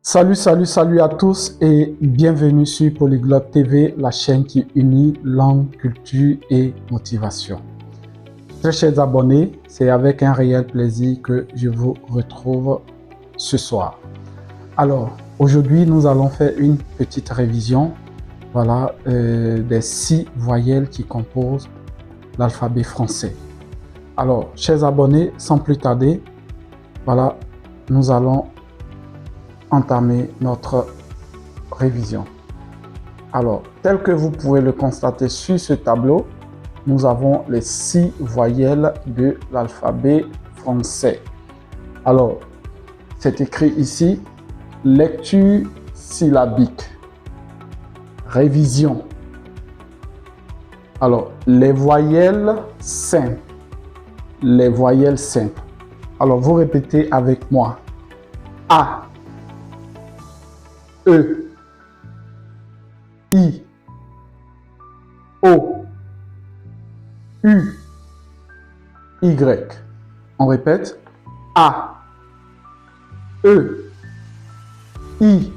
Salut à tous et bienvenue sur Polyglotte TV, la chaîne qui unit langue, culture et motivation. Très chers abonnés, c'est avec un réel plaisir que je vous retrouve ce soir. Alors, aujourd'hui, nous allons faire une petite révision des 6 voyelles qui composent l'alphabet français. Alors, chers abonnés, sans plus tarder, nous allons entamer notre révision. Alors, tel que vous pouvez le constater sur ce tableau, nous avons les 6 voyelles de l'alphabet français. Alors, c'est écrit ici, lecture syllabique, révision. Alors, les voyelles simples. Les voyelles simples. Alors, vous répétez avec moi. A, E, I, O, U, Y. On répète. A, E, I,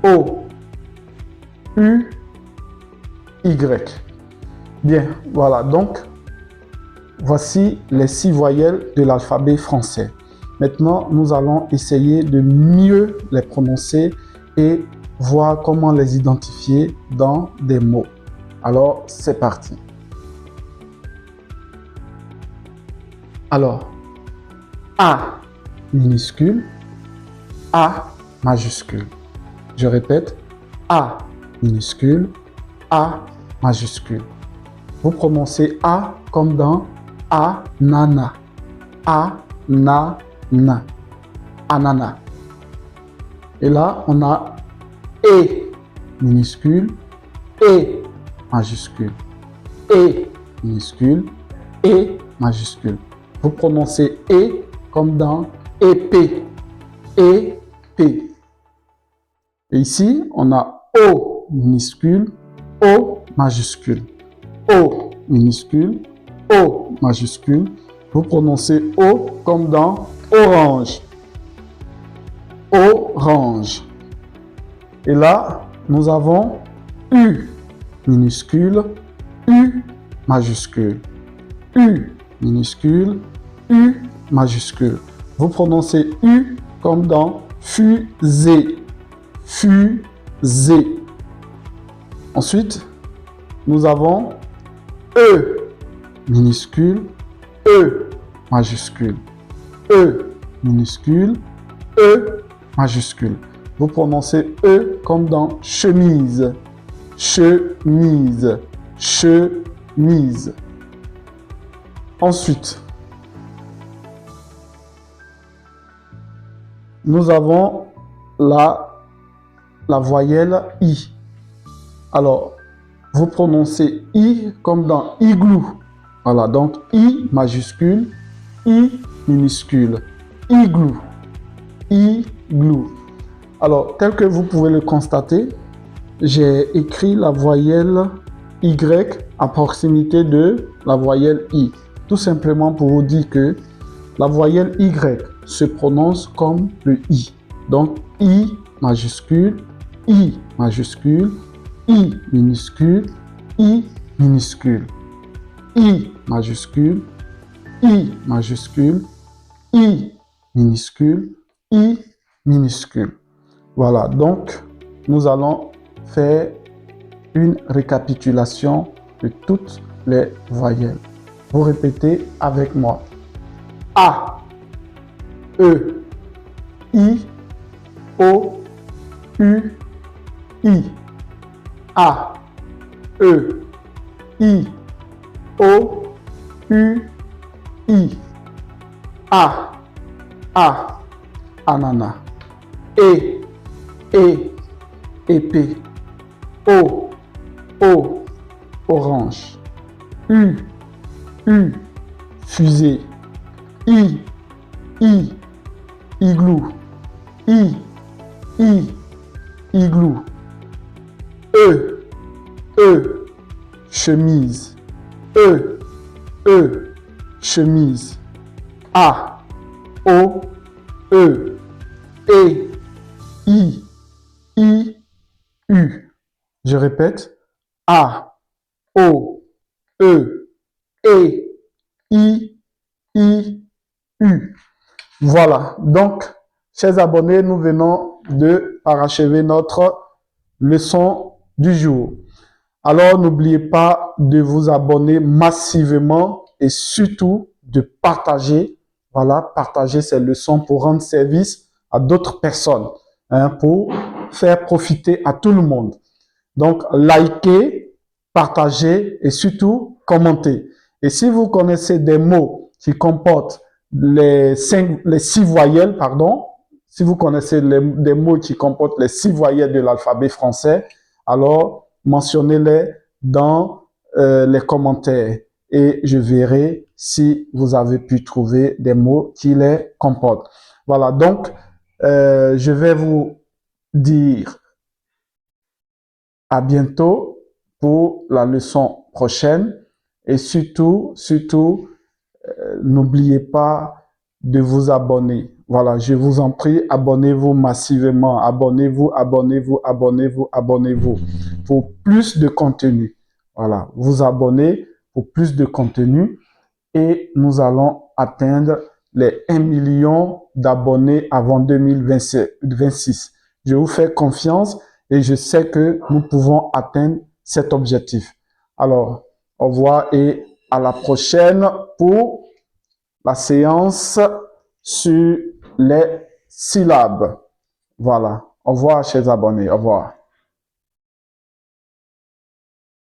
O, U, Y. Bien, voilà. Donc, voici les 6 voyelles de l'alphabet français. Maintenant, nous allons essayer de mieux les prononcer et voir comment les identifier dans des mots. Alors, c'est parti. Alors, A minuscule, A majuscule. Je répète, A minuscule, A majuscule. Vous prononcez A comme dans anana, anana, ananas. Et là, on a E minuscule, E majuscule, E minuscule, E majuscule. Vous prononcez E comme dans épée, épée. Et ici, on a O minuscule, O majuscule, O minuscule, O majuscule. Vous prononcez O comme dans orange, orange. Et là, nous avons U minuscule, U majuscule, U minuscule, U majuscule. Vous prononcez U comme dans fusée, fusée. Ensuite, nous avons E minuscule, E majuscule, E minuscule, E majuscule. Vous prononcez E comme dans chemise, chemise, chemise. Ensuite, nous avons la voyelle I. Alors, vous prononcez I comme dans igloo. Voilà, donc I majuscule, I minuscule, igloo, igloo. Alors, tel que vous pouvez le constater, j'ai écrit la voyelle Y à proximité de la voyelle I. Tout simplement pour vous dire que la voyelle Y se prononce comme le I. Donc, I majuscule, I majuscule, I minuscule, I minuscule, I majuscule, I majuscule, I minuscule, I minuscule. Voilà, donc nous allons faire une récapitulation de toutes les voyelles. Vous répétez avec moi. A, E, I, O, U, I. A, E, I, O, U, I. A, ananas. E, épée. O, orange. U, fusée. I, igloo. I, igloo. E, chemise. E, chemise. A, O, E, Je répète, A, O, E, E, I, U. Voilà. Donc, chers abonnés, nous venons de parachever notre leçon du jour. Alors, n'oubliez pas de vous abonner massivement et surtout de partager, voilà, partager ces leçons pour rendre service à d'autres personnes, hein, pour faire profiter à tout le monde. Donc, likez, partagez et surtout commentez. Et si vous connaissez des mots qui comportent les 6 voyelles, pardon, si vous connaissez des mots qui comportent les 6 voyelles de l'alphabet français, alors mentionnez-les dans les commentaires et je verrai si vous avez pu trouver des mots qui les comportent. Voilà, donc je vais vous dire à bientôt pour la leçon prochaine et surtout, n'oubliez pas de vous abonner. Voilà, je vous en prie, abonnez-vous massivement. Abonnez-vous, abonnez-vous, abonnez-vous, abonnez-vous pour plus de contenu. Voilà, vous abonnez pour plus de contenu et nous allons atteindre les 1 million d'abonnés avant 2026. Je vous fais confiance et je sais que nous pouvons atteindre cet objectif. Alors, au revoir et à la prochaine pour la séance sur les syllabes. Voilà. Au revoir, chers abonnés. Au revoir.